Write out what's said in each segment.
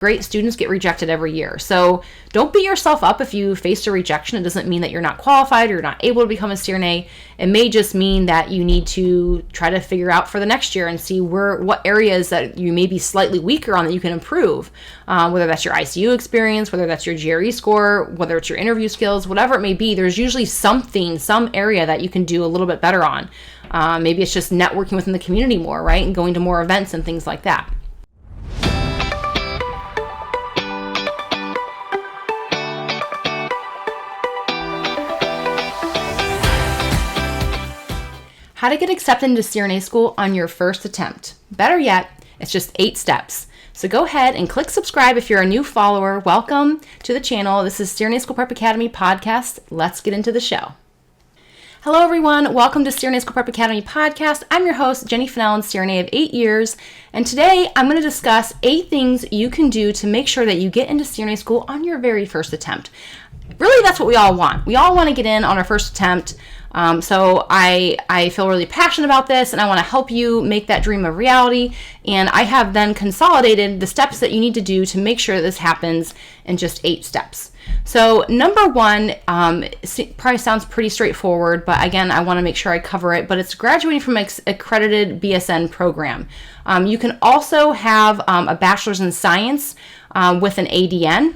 Great students get rejected every year. So don't beat yourself up if you faced a rejection. It doesn't mean that you're not qualified or you're not able to become a CRNA. It may just mean that you need to try to figure out for the next year and see what areas that you may be slightly weaker on that you can improve, whether that's your ICU experience, whether that's your GRE score, whether it's your interview skills, whatever it may be. There's usually some area that you can do a little bit better on. Maybe it's just networking within the community more, right? And going to more events and things like that. How to get accepted into CRNA school on your first attempt. Better yet, it's just 8 steps. So go ahead and click subscribe if you're a new follower. Welcome to the channel. This is CRNA School Prep Academy podcast. Let's get into the show. Hello everyone, welcome to CRNA School Prep Academy podcast. I'm your host, Jenny Finnell, CRNA of 8 years. And today I'm going to discuss 8 things you can do to make sure that you get into CRNA school on your very first attempt. Really, that's what we all want. We all want to get in on our first attempt. So I feel really passionate about this and I want to help you make that dream a reality. And I have then consolidated the steps that you need to do to make sure this happens in just 8 steps. So number 1, probably sounds pretty straightforward, but again, I want to make sure I cover it, but it's graduating from an accredited BSN program. You can also have a bachelor's in science with an ADN.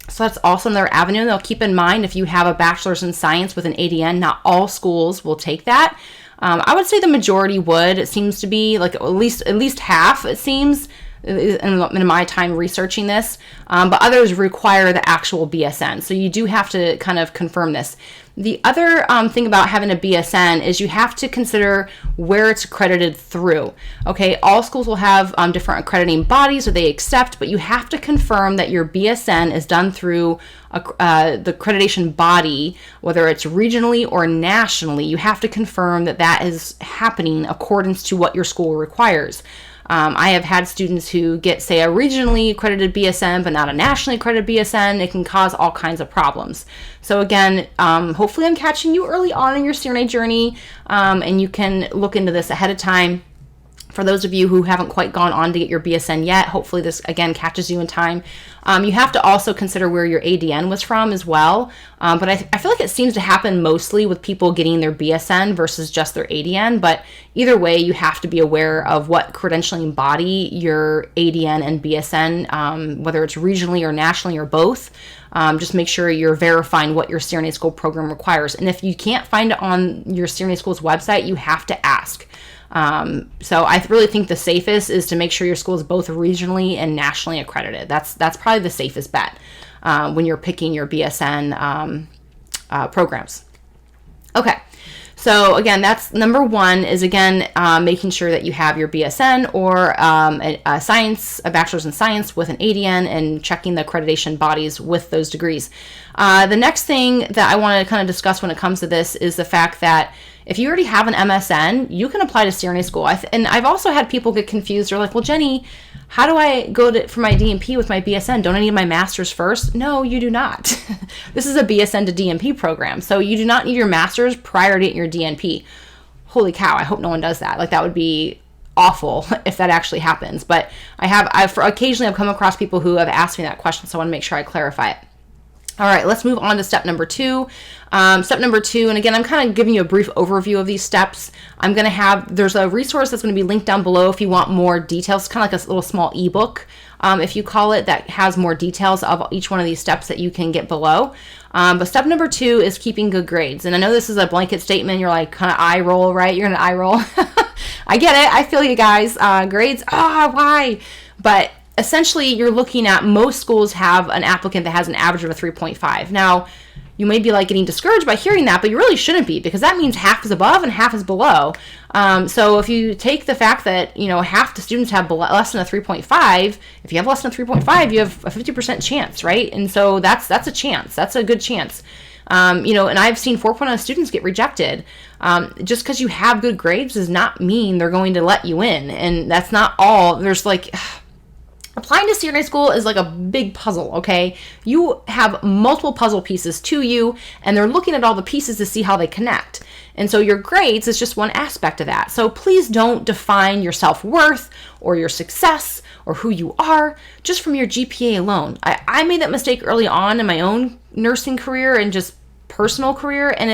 So that's also another avenue. Now keep in mind, if you have a bachelor's in science with an ADN, not all schools will take that. I would say the majority would. It seems to be like at least half, it seems, in my time researching this, but others require the actual BSN. So you do have to kind of confirm this. The other thing about having a BSN is you have to consider where it's accredited through. Okay, all schools will have different accrediting bodies that they accept, but you have to confirm that your BSN is done through the accreditation body, whether it's regionally or nationally. You have to confirm that that is happening accordance to what your school requires. I have had students who get, say, a regionally accredited BSN, but not a nationally accredited BSN. It can cause all kinds of problems. So again, hopefully I'm catching you early on in your CRNA journey, and you can look into this ahead of time. For those of you who haven't quite gone on to get your BSN yet, hopefully this, again, catches you in time. You have to also consider where your ADN was from as well. But I feel like it seems to happen mostly with people getting their BSN versus just their ADN. But either way, you have to be aware of what credentialing body your ADN and BSN, whether it's regionally or nationally or both. Just make sure you're verifying what your CRNA school program requires. And if you can't find it on your CRNA school's website, you have to ask. So I really think the safest is to make sure your school is both regionally and nationally accredited. That's probably the safest bet when you're picking your BSN programs. Okay, so again, that's number 1 is again making sure that you have your BSN or a bachelor's in science with an ADN and checking the accreditation bodies with those degrees. The next thing that I want to kind of discuss when it comes to this is the fact that if you already have an MSN, you can apply to CRNA school. And I've also had people get confused. They're like, well, Jenny, how do I go for my DNP with my BSN? Don't I need my master's first? No, you do not. This is a BSN to DNP program. So you do not need your master's prior to getting your DNP. Holy cow, I hope no one does that. Like, that would be awful if that actually happens. But occasionally I've come across people who have asked me that question, so I want to make sure I clarify it. All right, let's move on to step number 2. Step number 2, and again, I'm kind of giving you a brief overview of these steps. There's a resource that's going to be linked down below if you want more details, kind of like a little small ebook, if you call it, that has more details of each one of these steps that you can get below. But step number 2 is keeping good grades. And I know this is a blanket statement. You're like kind of eye roll, right? You're going to eye roll. I get it. I feel you guys. Grades, why? But essentially, you're looking at most schools have an applicant that has an average of a 3.5. Now, you may be like getting discouraged by hearing that, but you really shouldn't be, because that means half is above and half is below. So if you take the fact that, half the students have less than a 3.5, if you have less than a 3.5, you have a 50% chance, right? And so that's a chance. That's a good chance. And I've seen 4.0 students get rejected. Just because you have good grades does not mean they're going to let you in. And that's not all. There's applying to CRNA school is like a big puzzle, okay? You have multiple puzzle pieces to you, and they're looking at all the pieces to see how they connect. And so your grades is just one aspect of that. So please don't define your self-worth or your success or who you are just from your GPA alone. I made that mistake early on in my own nursing career and just personal career, and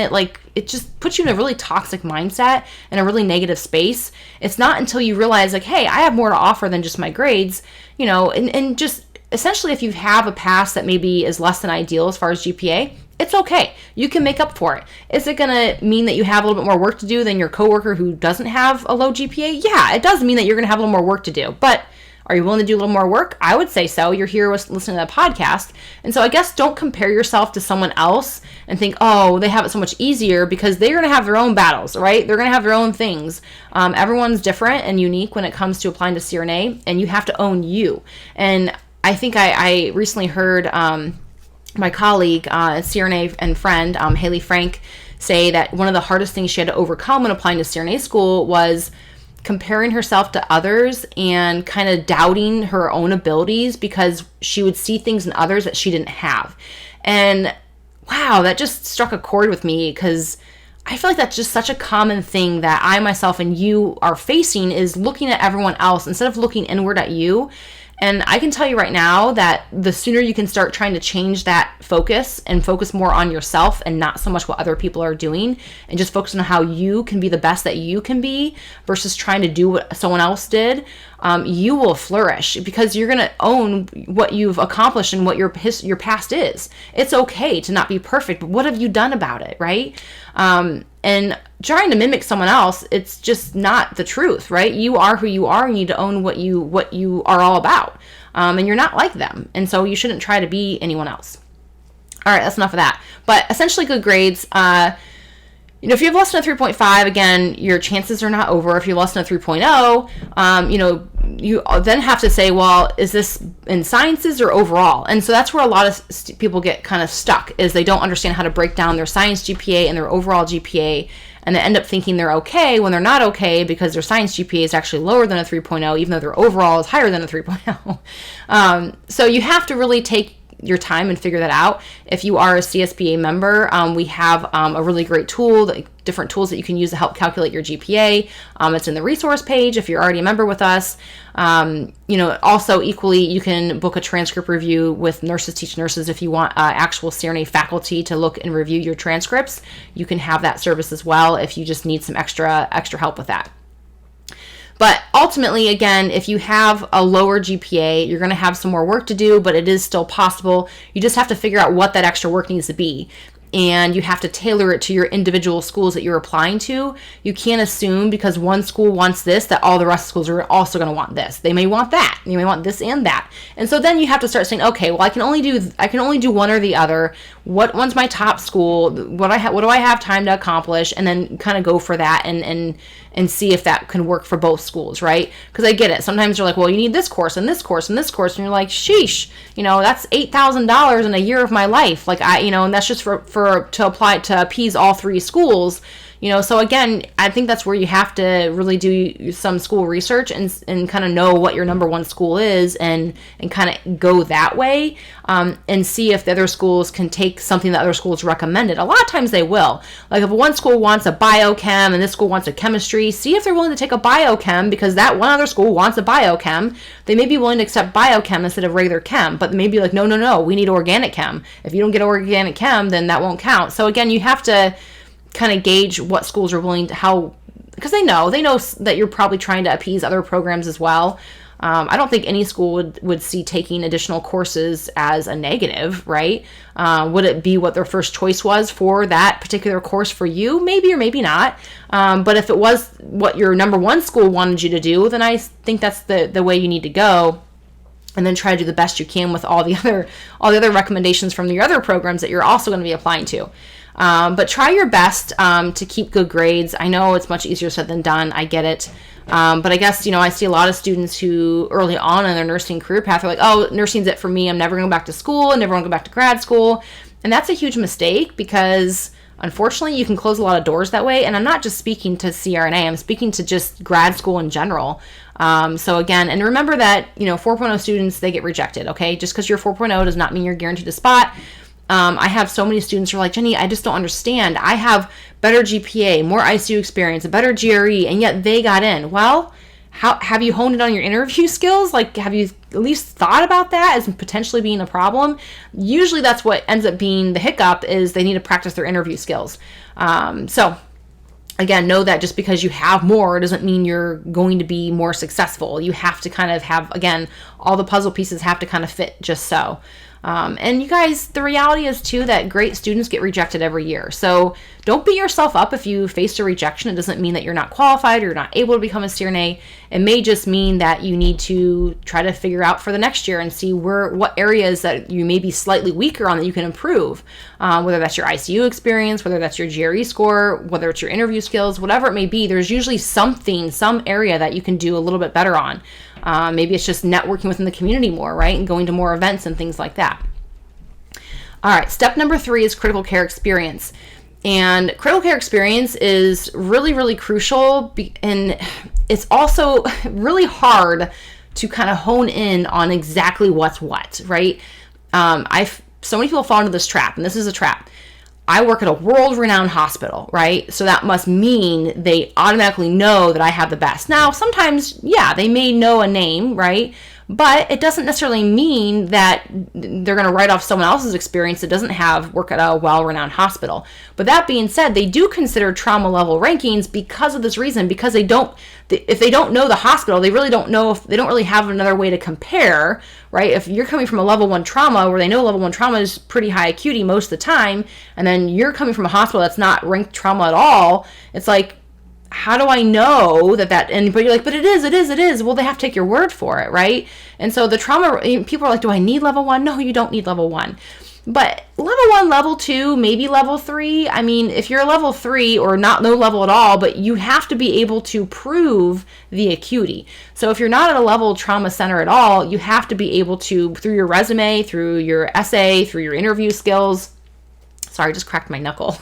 it just puts you in a really toxic mindset and a really negative space. It's not until you realize like, hey, I have more to offer than just my grades, and just essentially if you have a past that maybe is less than ideal as far as GPA, it's okay. You can make up for it. Is it going to mean that you have a little bit more work to do than your coworker who doesn't have a low GPA? Yeah, it does mean that you're going to have a little more work to do, but are you willing to do a little more work? I would say so. You're here listening to the podcast. And so I guess don't compare yourself to someone else and think, oh, they have it so much easier, because they're going to have their own battles, right? They're going to have their own things. Everyone's different and unique when it comes to applying to CRNA, and you have to own you. And I think I recently heard my colleague, CRNA and friend, Haley Frank, say that one of the hardest things she had to overcome when applying to CRNA school was comparing herself to others and kind of doubting her own abilities because she would see things in others that she didn't have. And wow, that just struck a chord with me, because I feel like that's just such a common thing that I myself and you are facing, is looking at everyone else instead of looking inward at you. And I can tell you right now that the sooner you can start trying to change that focus and focus more on yourself and not so much what other people are doing, and just focus on how you can be the best that you can be versus trying to do what someone else did, you will flourish, because you're going to own what you've accomplished and what your past is. It's okay to not be perfect, but what have you done about it, right? And trying to mimic someone else, it's just not the truth, right? You are who you are, and you need to own what you are all about. And you're not like them. And so you shouldn't try to be anyone else. All right, that's enough of that. But essentially, good grades. If you have less than a 3.5, again, your chances are not over. If you're less than a 3.0, you then have to say, well, is this in sciences or overall? And so that's where a lot of people get kind of stuck, is they don't understand how to break down their science GPA and their overall GPA, and they end up thinking they're okay when they're not okay, because their science GPA is actually lower than a 3.0, even though their overall is higher than a 3.0. So you have to really take your time and figure that out. If you are a CSBA member, we have a really great tool, different tools that you can use to help calculate your GPA. It's in the resource page if you're already a member with us. Also equally, you can book a transcript review with Nurses Teach Nurses. If you want actual CRNA faculty to look and review your transcripts, you can have that service as well if you just need some extra help with that. But ultimately, again, if you have a lower GPA, you're going to have some more work to do, but it is still possible. You just have to figure out what that extra work needs to be. And you have to tailor it to your individual schools that you're applying to. You can't assume because one school wants this that all the rest of schools are also going to want this. They may want that. They may want this and that. And so then you have to start saying, okay, well, I can only do one or the other. What one's my top school? What do I have time to accomplish? And then kind of go for that and see if that can work for both schools, right? Because I get it. Sometimes you're like, well, you need this course and this course and this course, and you're like, sheesh, that's $8,000 in a year of my life. Like and that's just to apply to appease all three schools. So again, I think that's where you have to really do some school research and kind of know what your number one school is and kind of go that way and see if the other schools can take something that other schools recommended. A lot of times they will. Like if one school wants a biochem and this school wants a chemistry, see if they're willing to take a biochem because that one other school wants a biochem. They may be willing to accept biochem instead of regular chem, but they may be like, no, we need organic chem. If you don't get organic chem, then that won't count. So again, you have to kind of gauge what schools are willing to, because they know that you're probably trying to appease other programs as well. I don't think any school would see taking additional courses as a negative, right? Would it be what their first choice was for that particular course for you? Maybe or maybe not. But if it was what your number one school wanted you to do, then I think that's the way you need to go. And then try to do the best you can with all the other recommendations from your other programs that you're also going to be applying to. But try your best to keep good grades. I know it's much easier said than done. I get it. But I guess, I see a lot of students who early on in their nursing career path are like, oh, nursing's it for me. I'm never going to go back to school. I never want to go back to grad school. And that's a huge mistake because unfortunately you can close a lot of doors that way. And I'm not just speaking to CRNA. I'm speaking to just grad school in general. So again, and remember that, 4.0 students, they get rejected. Okay. Just because you're 4.0 does not mean you're guaranteed a spot. I have so many students who are like, Jenny, I just don't understand. I have better GPA, more ICU experience, a better GRE, and yet they got in. Well, How have you honed it on your interview skills? Like, have you at least thought about that as potentially being a problem? Usually that's what ends up being the hiccup, is they need to practice their interview skills. So again, know that just because you have more doesn't mean you're going to be more successful. You have to kind of have, again, all the puzzle pieces have to kind of fit just so. And you guys, the reality is too that great students get rejected every year. So don't beat yourself up if you faced a rejection. It doesn't mean that you're not qualified or you're not able to become a CRNA. It may just mean that you need to try to figure out for the next year and see what areas that you may be slightly weaker on that you can improve. Whether that's your ICU experience, whether that's your GRE score, whether it's your interview skills, whatever it may be, there's usually some area that you can do a little bit better on. Maybe it's just networking within the community more, right? And going to more events and things like that. All right, step number 3 is critical care experience. And critical care experience is really, really crucial. And it's also really hard to kind of hone in on exactly what's what, right? So many people fall into this trap, and this is a trap. I work at a world-renowned hospital, right? So that must mean they automatically know that I have the best. Now, sometimes, yeah, they may know a name, right? But it doesn't necessarily mean that they're going to write off someone else's experience that doesn't work at a well-renowned hospital. But that being said, they do consider trauma level rankings because of this reason, because if they don't know the hospital, they really don't know, if they don't really have another way to compare, right? If you're coming from a level 1 trauma where they know level 1 trauma is pretty high acuity most of the time, and then you're coming from a hospital that's not ranked trauma at all, it's like, how do I know that, and but you're like, but it is. Well, they have to take your word for it, right? And so the trauma, people are like, do I need level 1? No, you don't need level 1. But level 1, level 2, maybe level 3. I mean, if you're level 3 or no level at all, but you have to be able to prove the acuity. So if you're not at a level trauma center at all, you have to be able to, through your resume, through your essay, through your interview skills. Sorry, I just cracked my knuckle.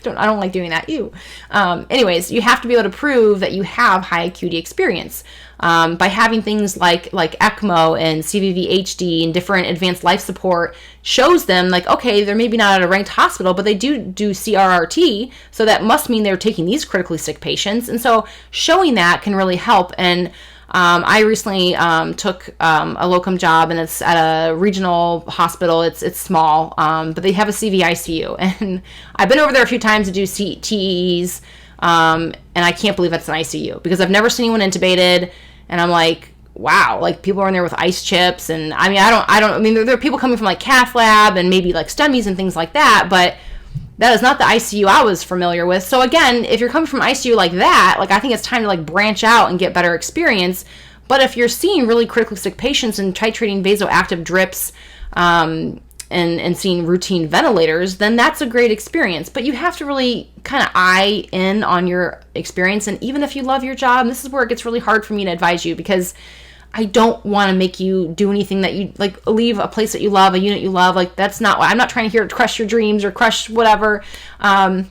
I don't like doing that. Ew. Anyways, you have to be able to prove that you have high acuity experience by having things like ECMO and CVV HD and different advanced life support shows them like, okay, they're maybe not at a ranked hospital, but they do CRRT, so that must mean they're taking these critically sick patients. And so showing that can really help. And I recently took a locum job, and it's at a regional hospital. It's small, but they have a CVICU, and I've been over there a few times to do TEs, and I can't believe that's an ICU because I've never seen anyone intubated, and I'm like, wow, like people are in there with ice chips, and I mean, there are people coming from like cath lab and maybe like STEMIs and things like that, but that is not the ICU I was familiar with. So again, if you're coming from ICU like that, like I think it's time to like branch out and get better experience. But if you're seeing really critically sick patients and titrating vasoactive drips and seeing routine ventilators, then that's a great experience. But you have to really kind of eye in on your experience. And even if you love your job, and this is where it gets really hard for me to advise you, because I don't want to make you do anything that you like, leave a place that you love, a unit you love. Like that's not what I'm not trying to hear, crush your dreams or crush whatever. But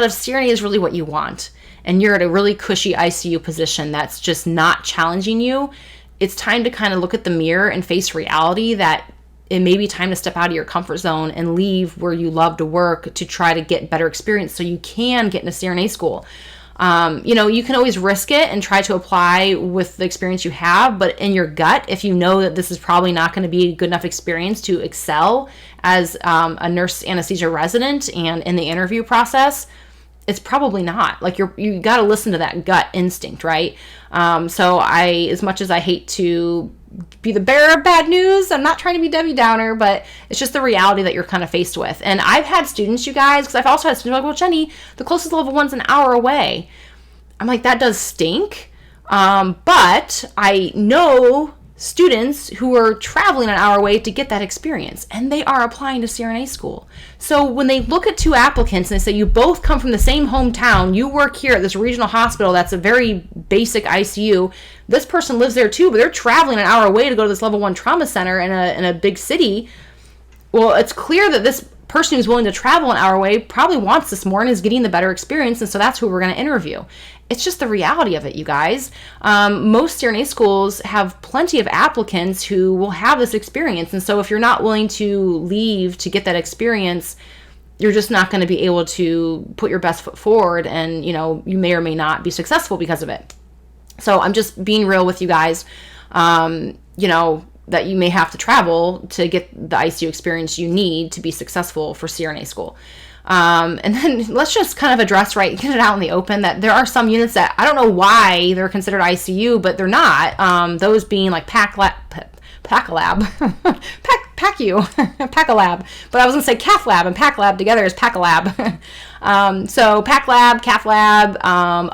if CRNA is really what you want, and you're at a really cushy ICU position that's just not challenging you, it's time to kind of look at the mirror and face reality that it may be time to step out of your comfort zone and leave where you love to work to try to get better experience so you can get into CRNA school. You can always risk it and try to apply with the experience you have, but in your gut, if you know that this is probably not going to be a good enough experience to excel as a nurse anesthesia resident and in the interview process, it's probably not. Like you got to listen to that gut instinct, right? So as much as I hate to be the bearer of bad news, I'm not trying to be Debbie Downer, but it's just the reality that you're kind of faced with. And I've had students, you guys, because I've also had students like, well, Jenny, the closest level 1's an hour away. I'm like, that does stink. But I know students who are traveling an hour away to get that experience, and they are applying to CRNA school. So when they look at two applicants and they say, you both come from the same hometown, you work here at this regional hospital that's a very basic ICU, this person lives there too, but they're traveling an hour away to go to this level 1 trauma center in a big city. Well, it's clear that this person who's willing to travel an hour away probably wants this more and is getting the better experience, and so that's who we're going to interview. It's just the reality of it, you guys. Most CRNA schools have plenty of applicants who will have this experience, and so if you're not willing to leave to get that experience, you're just not going to be able to put your best foot forward, and you may or may not be successful because of it. So I'm just being real with you guys, that you may have to travel to get the ICU experience you need to be successful for CRNA school. And then let's just kind of address, get it out in the open, that there are some units that I don't know why they're considered ICU, but they're not. Those being like PACU, PACalab. But I was going to say cath lab and PAC lab together is PACalab. So PAC lab, cath lab,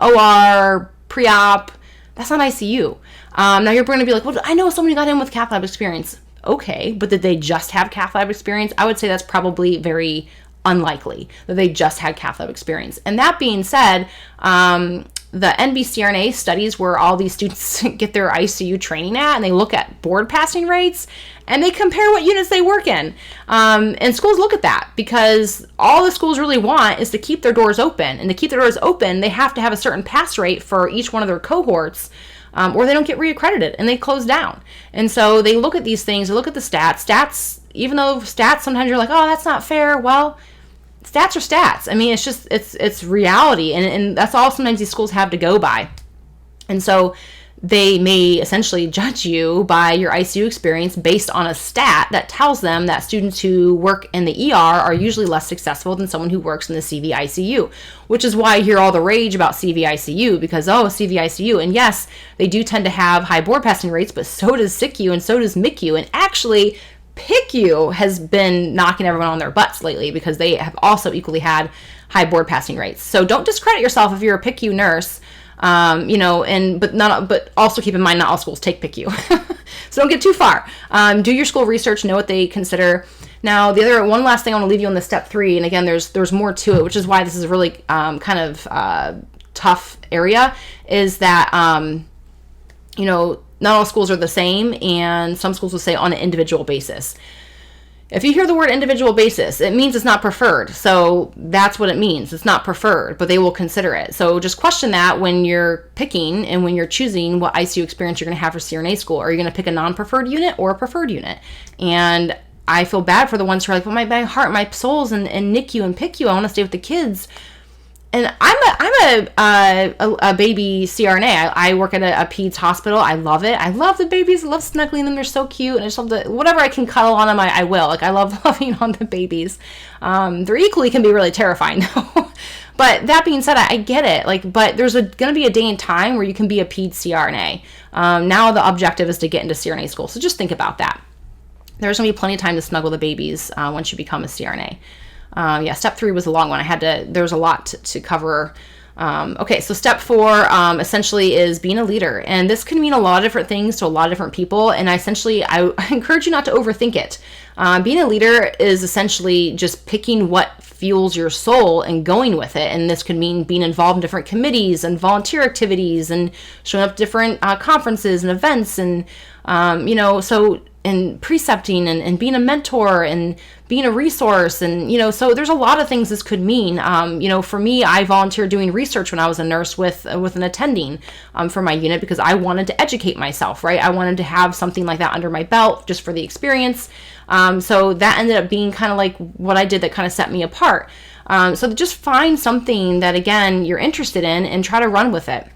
OR, pre-op, that's not ICU. Now you're going to be like, well, I know somebody got in with cath lab experience. Okay, but did they just have cath lab experience? I would say that's probably very unlikely that they just had cath lab experience. And that being said, the NBCRNA studies where all these students get their ICU training at, and they look at board passing rates, and they compare what units they work in. And schools look at that because all the schools really want is to keep their doors open. And to keep their doors open, they have to have a certain pass rate for each one of their cohorts, or they don't get reaccredited and they close down. And so they look at these things, they look at the stats. Stats, even though stats, sometimes you're like, oh, that's not fair. Well, stats are stats. I mean, it's just, it's reality. And that's all sometimes these schools have to go by. And so they may essentially judge you by your ICU experience based on a stat that tells them that students who work in the ER are usually less successful than someone who works in the CVICU, which is why I hear all the rage about CVICU because, oh, CVICU. And yes, they do tend to have high board passing rates, but so does SICU and so does MICU. And actually, PICU has been knocking everyone on their butts lately because they have also equally had high board passing rates. So don't discredit yourself if you're a PICU nurse. But also keep in mind, not all schools take PICU. So don't get too far. Do your school research, know what they consider. Now, one last thing I want to leave you on the step 3, and again, there's more to it, which is why this is a really kind of tough area, is that, not all schools are the same, and some schools will say on an individual basis. If you hear the word individual basis, it means it's not preferred. So that's what it means. It's not preferred, but they will consider it. So just question that when you're picking and when you're choosing what ICU experience you're going to have for CRNA school. Are you going to pick a non-preferred unit or a preferred unit? And I feel bad for the ones who are like, well, my heart, my soul's in NICU and PICU. I want to stay with the kids. And I'm a baby CRNA. I work at a peds hospital. I love it. I love the babies. I love snuggling them. They're so cute. And I just love whatever I can cuddle on them, I will. Like, I love loving on the babies. They're equally can be really terrifying though. But that being said, I get it. But there's going to be a day and time where you can be a peds CRNA. Now the objective is to get into CRNA school. So just think about that. There's going to be plenty of time to snuggle the babies once you become a CRNA. Step 3 was a long one. There was a lot to cover. Okay, so step 4 essentially is being a leader. And this can mean a lot of different things to a lot of different people. And I encourage you not to overthink it. Being a leader is essentially just picking what fuels your soul and going with it. And this could mean being involved in different committees and volunteer activities and showing up to different conferences and events and, and precepting and being a mentor and being a resource. And, so there's a lot of things this could mean. For me, I volunteered doing research when I was a nurse with an attending for my unit because I wanted to educate myself, right? I wanted to have something like that under my belt just for the experience. So that ended up being kind of like what I did that kind of set me apart. So just find something that, again, you're interested in and try to run with it.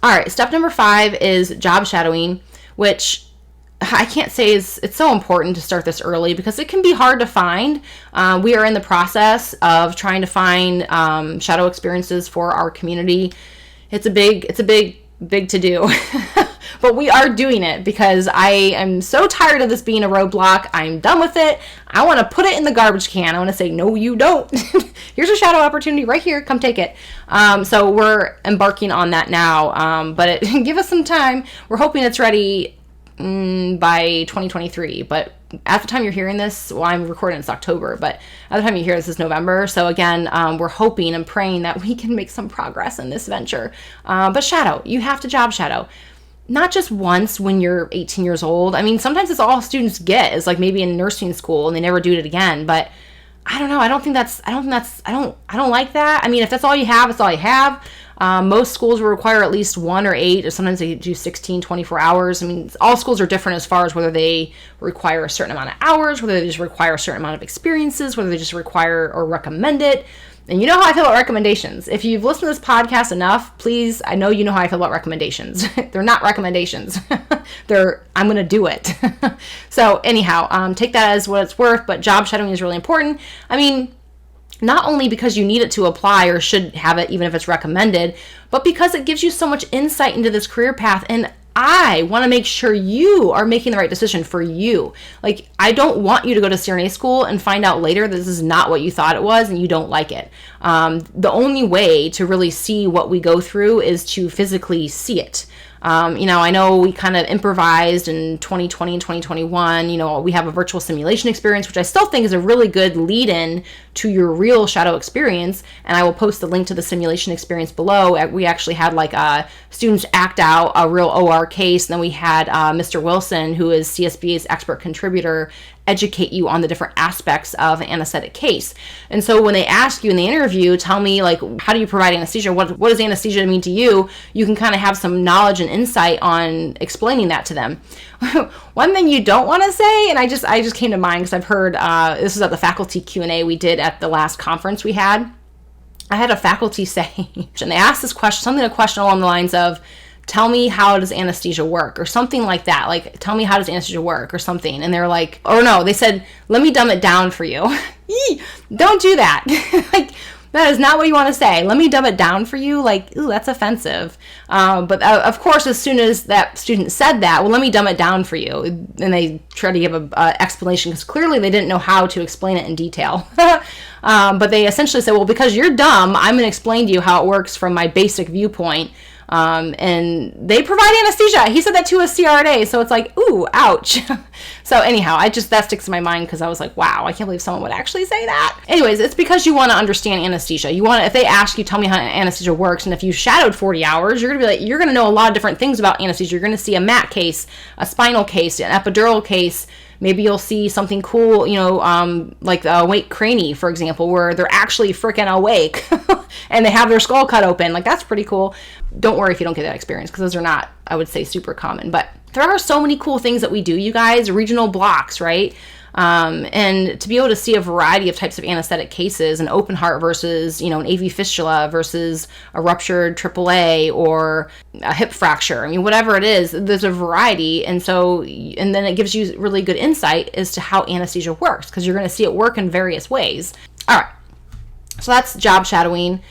All right, step number 5 is job shadowing, which I can't say it's so important to start this early because it can be hard to find. We are in the process of trying to find shadow experiences for our community. It's a big to do, but we are doing it because I am so tired of this being a roadblock. I'm done with it. I want to put it in the garbage can. I want to say, no, you don't. Here's a shadow opportunity right here. Come take it. So we're embarking on that now, but give us some time. We're hoping it's ready by 2023, but at the time you're hearing this, well, I'm recording it's October, but at the time you hear this is November. So again, we're hoping and praying that we can make some progress in this venture. But shadow, you have to job shadow. Not just once when you're 18 years old. I mean, sometimes it's all students get is like maybe in nursing school and they never do it again. But I don't know. I don't like that. I mean, if that's all you have, it's all you have. Most schools will require at least 1 or 8, or sometimes they do 16, 24 hours. I mean, all schools are different as far as whether they require a certain amount of hours, whether they just require a certain amount of experiences, whether they just require or recommend it. And you know how I feel about recommendations. If you've listened to this podcast enough, please, I know you know how I feel about recommendations. They're not recommendations. I'm going to do it. So anyhow, take that as what it's worth, but job shadowing is really important. I mean, not only because you need it to apply or should have it even if it's recommended, but because it gives you so much insight into this career path. And I want to make sure you are making the right decision for you. Like, I don't want you to go to CRNA school and find out later that this is not what you thought it was and you don't like it. The only way to really see what we go through is to physically see it. I know we kind of improvised in 2020 and 2021. We have a virtual simulation experience, which I still think is a really good lead-in to your real shadow experience. And I will post the link to the simulation experience below. We actually had students act out a real OR case. And then we had Mr. Wilson, who is CSBA's expert contributor, educate you on the different aspects of an anesthetic case. And so when they ask you in the interview, tell me, how do you provide anesthesia? What does anesthesia mean to you? You can kind of have some knowledge and insight on explaining that to them. One thing you don't want to say, and I just came to mind because I've heard, this was at the faculty Q&A we did at the last conference we had. I had a faculty say, and they asked this question, a question along the lines of, tell me how does anesthesia work, or something like that. Like, tell me how does anesthesia work, or something. And they're like, or no, they said, let me dumb it down for you. Don't do that. That is not what you want to say. Let me dumb it down for you. Ooh, that's offensive. But of course, as soon as that student said that, well, let me dumb it down for you. And they try to give an explanation because clearly they didn't know how to explain it in detail. But they essentially said, well, because you're dumb, I'm going to explain to you how it works from my basic viewpoint. And they provide anesthesia. He said that to a CRNA. So it's like, ooh, ouch. So anyhow, that sticks in my mind because I was like, wow, I can't believe someone would actually say that. Anyways, it's because you want to understand anesthesia. If they ask you, tell me how anesthesia works. And if you shadowed 40 hours, you're going to know a lot of different things about anesthesia. You're going to see a MAT case, a spinal case, an epidural case. Maybe you'll see something cool, like the awake cranie, for example, where they're actually freaking awake and they have their skull cut open. That's pretty cool. Don't worry if you don't get that experience because those are not, I would say, super common. But there are so many cool things that we do, you guys, regional blocks, right? And to be able to see a variety of types of anesthetic cases, an open heart versus, an AV fistula versus a ruptured AAA or a hip fracture. I mean, whatever it is, there's a variety. And then it gives you really good insight as to how anesthesia works because you're going to see it work in various ways. All right. So that's job shadowing.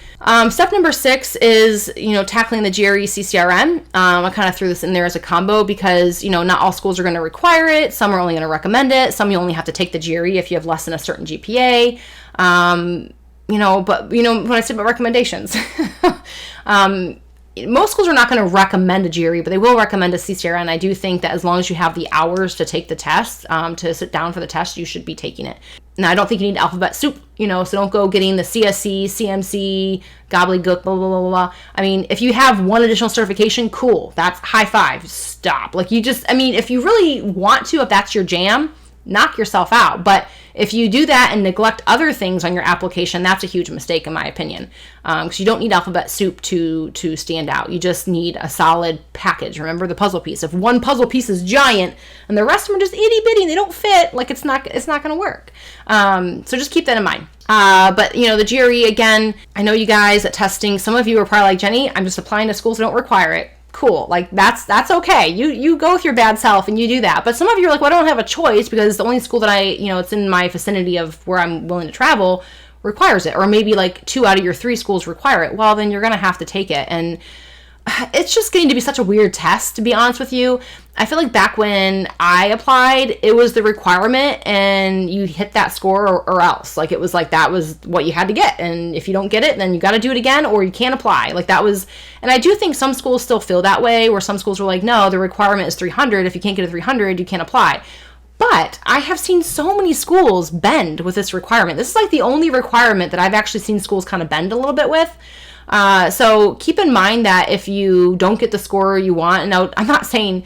Step number 6 is, tackling the GRE CCRN. I kind of threw this in there as a combo because, not all schools are going to require it. Some are only going to recommend it. Some you only have to take the GRE if you have less than a certain GPA. But when I say about recommendations, most schools are not going to recommend a GRE, but they will recommend a CCRN. I do think that as long as you have the hours to take the test, to sit down for the test, you should be taking it. Now, I don't think you need alphabet soup, so don't go getting the CSC, CMC, gobbledygook, blah, blah, blah, blah. I mean, if you have one additional certification, cool. That's high five. Stop. If you really want to, if that's your jam, knock yourself out. But if you do that and neglect other things on your application, that's a huge mistake in my opinion. Because you don't need alphabet soup to stand out. You just need a solid package. Remember the puzzle piece. If one puzzle piece is giant and the rest of them are just itty bitty and they don't fit, it's not going to work. So just keep that in mind. But the GRE, again, I know you guys at testing, some of you are probably like, Jenny, I'm just applying to schools that don't require it. Cool. That's okay. You go with your bad self and you do that. But some of you are like, well, I don't have a choice because the only school that it's in my vicinity of where I'm willing to travel requires it. Or maybe 2 out of your 3 schools require it. Well, then you're going to have to take it. And it's just getting to be such a weird test, to be honest with you. I feel like back when I applied, it was the requirement and you hit that score or else. It was that was what you had to get. And if you don't get it, then you got to do it again or you can't apply. That was, and I do think some schools still feel that way where some schools were like, no, the requirement is 300. If you can't get a 300, you can't apply. But I have seen so many schools bend with this requirement. This is the only requirement that I've actually seen schools kind of bend a little bit with. So keep in mind that if you don't get the score you want, and now I'm not saying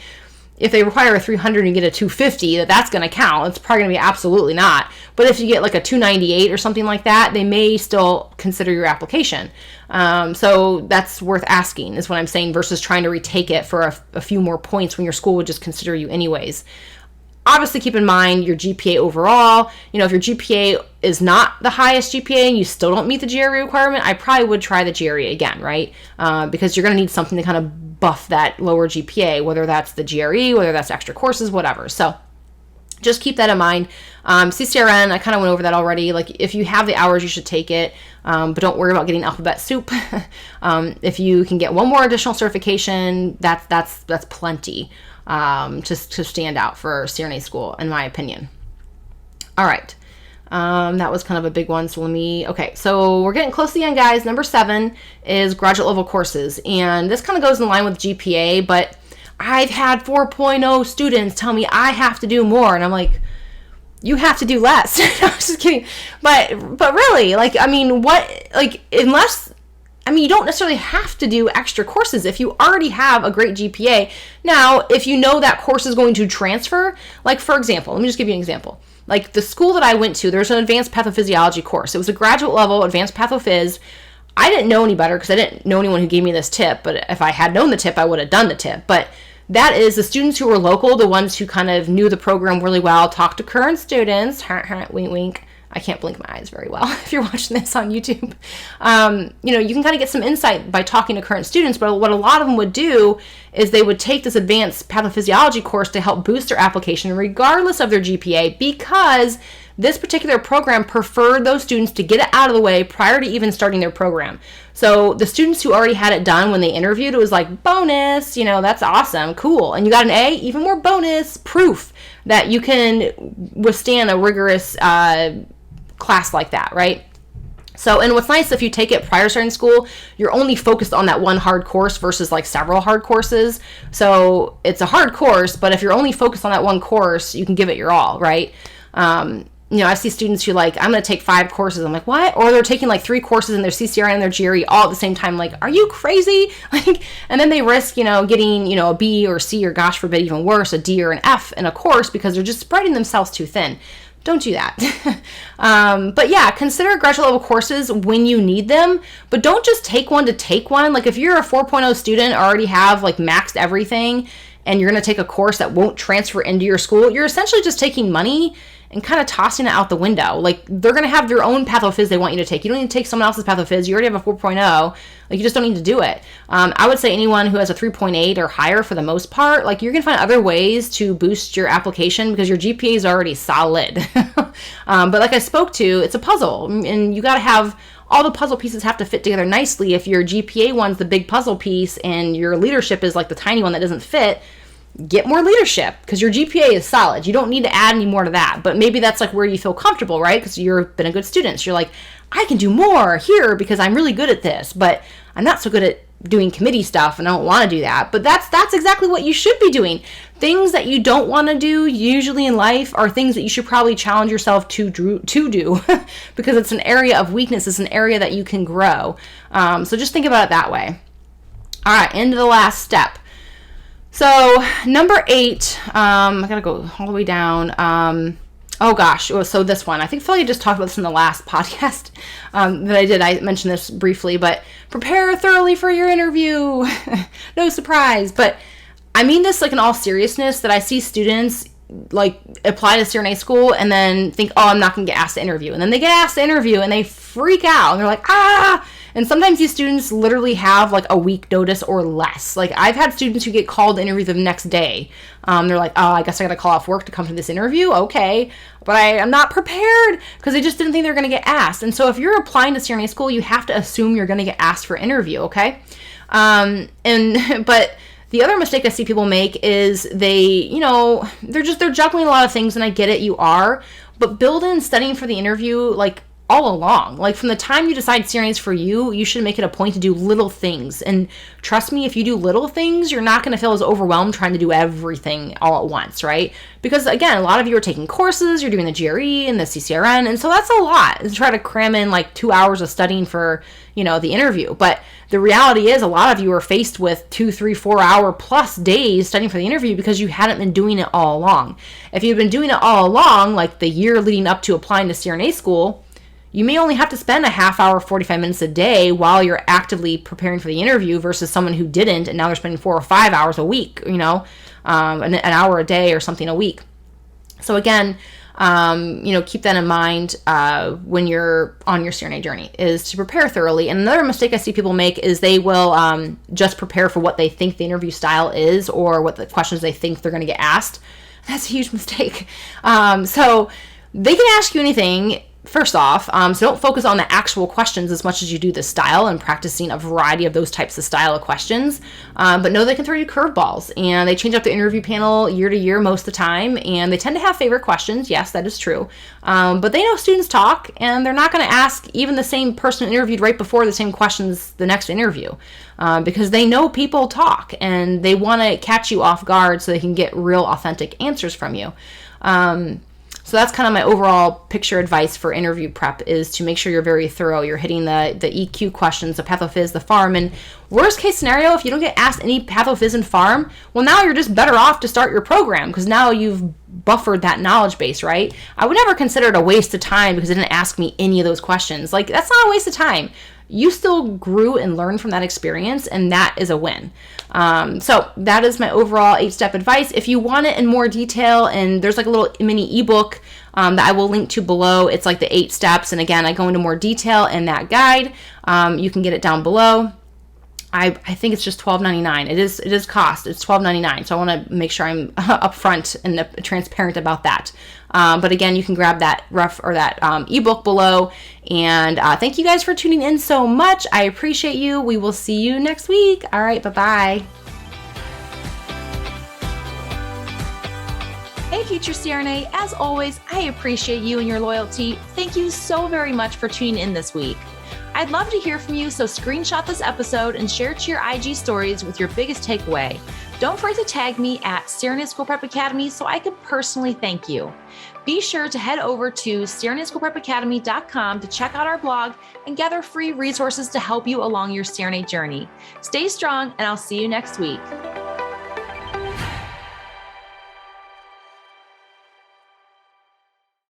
if they require a 300 and you get a 250, that's going to count. It's probably going to be absolutely not. But if you get a 298 or something like that, they may still consider your application. So that's worth asking is what I'm saying versus trying to retake it for a few more points when your school would just consider you anyways. obviously keep in mind your GPA overall. If your GPA is not the highest GPA and you still don't meet the GRE requirement, I probably would try the GRE again, right? Because you're going to need something to kind of buff that lower GPA, whether that's the GRE, whether that's extra courses, whatever. So just keep that in mind. CCRN, I kind of went over that already. Like, if you have the hours, you should take it, but don't worry about getting alphabet soup. If you can get one more additional certification, that's plenty just to stand out for CRNA school, in my opinion. All right. That was kind of a big one. So so we're getting close to the end, guys. Number 7 is graduate level courses. And this kind of goes in line with GPA, but I've had 4.0 students tell me I have to do more. And I'm like, you have to do less. I'm just kidding. But really, you don't necessarily have to do extra courses if you already have a great GPA. Now, if you know that course is going to transfer, like, for example, let me just give you an example. Like, the school that I went to, there's an advanced pathophysiology course. It was a graduate level advanced pathophys. I didn't know any better because I didn't know anyone who gave me this tip, but if I had known the tip, I would have done the tip. But that is the students who were local, the ones who kind of knew the program really well, talked to current students, wink, wink. I can't blink my eyes very well if you're watching this on YouTube. You can kind of get some insight by talking to current students, but what a lot of them would do is they would take this advanced pathophysiology course to help boost their application regardless of their GPA, because this particular program preferred those students to get it out of the way prior to even starting their program. So the students who already had it done when they interviewed, it was like, bonus, that's awesome, cool. And you got an A, even more bonus, proof that you can withstand a rigorous class like that, right? So, and what's nice, if you take it prior to starting school, you're only focused on that one hard course versus like several hard courses. So it's a hard course, but if you're only focused on that one course, you can give it your all, right? I see students who I'm going to take 5 courses. I'm like, what? Or they're taking 3 courses in their CCRN and their GRE all at the same time. Like, are you crazy? And then they risk, getting, a B or C, or gosh forbid, even worse, a D or an F in a course because they're just spreading themselves too thin. Don't do that. But yeah, consider graduate level courses when you need them, but don't just take one to take one. Like, if you're a 4.0 student, already have maxed everything, and you're going to take a course that won't transfer into your school, you're essentially just taking money and kind of tossing it out the window. They're going to have their own pathophys they want you to take. You don't need to take someone else's pathophys. You already have a 4.0. You just don't need to do it. I would say anyone who has a 3.8 or higher, for the most part, you're going to find other ways to boost your application because your GPA is already solid. But like I spoke to, it's a puzzle, and you got to have all the puzzle pieces have to fit together nicely. If your GPA one's the big puzzle piece and your leadership is the tiny one that doesn't fit, get more leadership because your GPA is solid. You don't need to add any more to that, but maybe that's where you feel comfortable, right? Because you've been a good student. So you're like, I can do more here because I'm really good at this, but I'm not so good at doing committee stuff and I don't want to do that. But that's exactly what you should be doing. Things that you don't want to do usually in life are things that you should probably challenge yourself to do because it's an area of weakness. It's an area that you can grow. So just think about it that way. All right, into the last step. So number 8, I gotta go all the way down. So this one, I feel like I just talked about this in the last podcast that I did. I mentioned this briefly, but prepare thoroughly for your interview. No surprise, but I mean this in all seriousness, that I see students apply to CRNA school and then think, oh, I'm not gonna get asked to interview, and then they get asked to interview and they freak out and they're like, ah. And sometimes these students literally have a week notice or less. I've had students who get called to interview the next day. They're like, oh, I guess I got to call off work to come to this interview. Okay. But I'm not prepared because they just didn't think they're going to get asked. And so if you're applying to CRNA school, you have to assume you're going to get asked for interview. Okay. But the other mistake I see people make is they're juggling a lot of things, and I get it, you are, but build in studying for the interview all along. From the time you decide CRNA is for you, you should make it a point to do little things. And trust me, if you do little things, you're not going to feel as overwhelmed trying to do everything all at once, right? Because again, a lot of you are taking courses, you're doing the GRE and the CCRN, and so that's a lot to try to cram in 2 hours of studying for, the interview. But the reality is a lot of you are faced with 2, 3, 4 hour plus days studying for the interview because you hadn't been doing it all along. If you've been doing it all along, the year leading up to applying to CRNA school, you may only have to spend a half hour, 45 minutes a day while you're actively preparing for the interview versus someone who didn't, and now they're spending 4 or 5 hours a week, an hour a day or something a week. So again, keep that in mind when you're on your CRNA journey, is to prepare thoroughly. And another mistake I see people make is they will just prepare for what they think the interview style is or what the questions they think they're going to get asked. That's a huge mistake. So they can ask you anything, first off, so don't focus on the actual questions as much as you do the style and practicing a variety of those types of style of questions. But know they can throw you curveballs, and they change up the interview panel year to year most of the time, and they tend to have favorite questions. Yes, that is true. But they know students talk, and they're not going to ask even the same person interviewed right before the same questions the next interview, because they know people talk, and they want to catch you off guard so they can get real authentic answers from you. So that's kind of my overall picture advice for interview prep, is to make sure you're very thorough. You're hitting the EQ questions, the pathophys, the pharm, and worst case scenario, if you don't get asked any pathophys and pharm, well, now you're just better off to start your program, because now you've buffered that knowledge base, right? I would never consider it a waste of time because it didn't ask me any of those questions. Like, that's not a waste of time. You still grew and learned from that experience, and that is a win. So that is my overall 8-step advice. If you want it in more detail, and there's like a little mini ebook that I will link to below. It's like the 8 steps, and again, I go into more detail in that guide. You can get it down below. I think it's just $12.99. It is cost. It's $12.99. So I want to make sure I'm upfront and transparent about that. But again, you can grab that ebook below. And thank you guys for tuning in so much. I appreciate you. We will see you next week. All right, bye-bye. Hey, future CRNA. As always, I appreciate you and your loyalty. Thank you so very much for tuning in this week. I'd love to hear from you, so screenshot this episode and share it to your IG stories with your biggest takeaway. Don't forget to tag me at CRNA School Prep Academy so I can personally thank you. Be sure to head over to CRNASchoolPrepAcademy.com to check out our blog and gather free resources to help you along your CRNA journey. Stay strong, and I'll see you next week.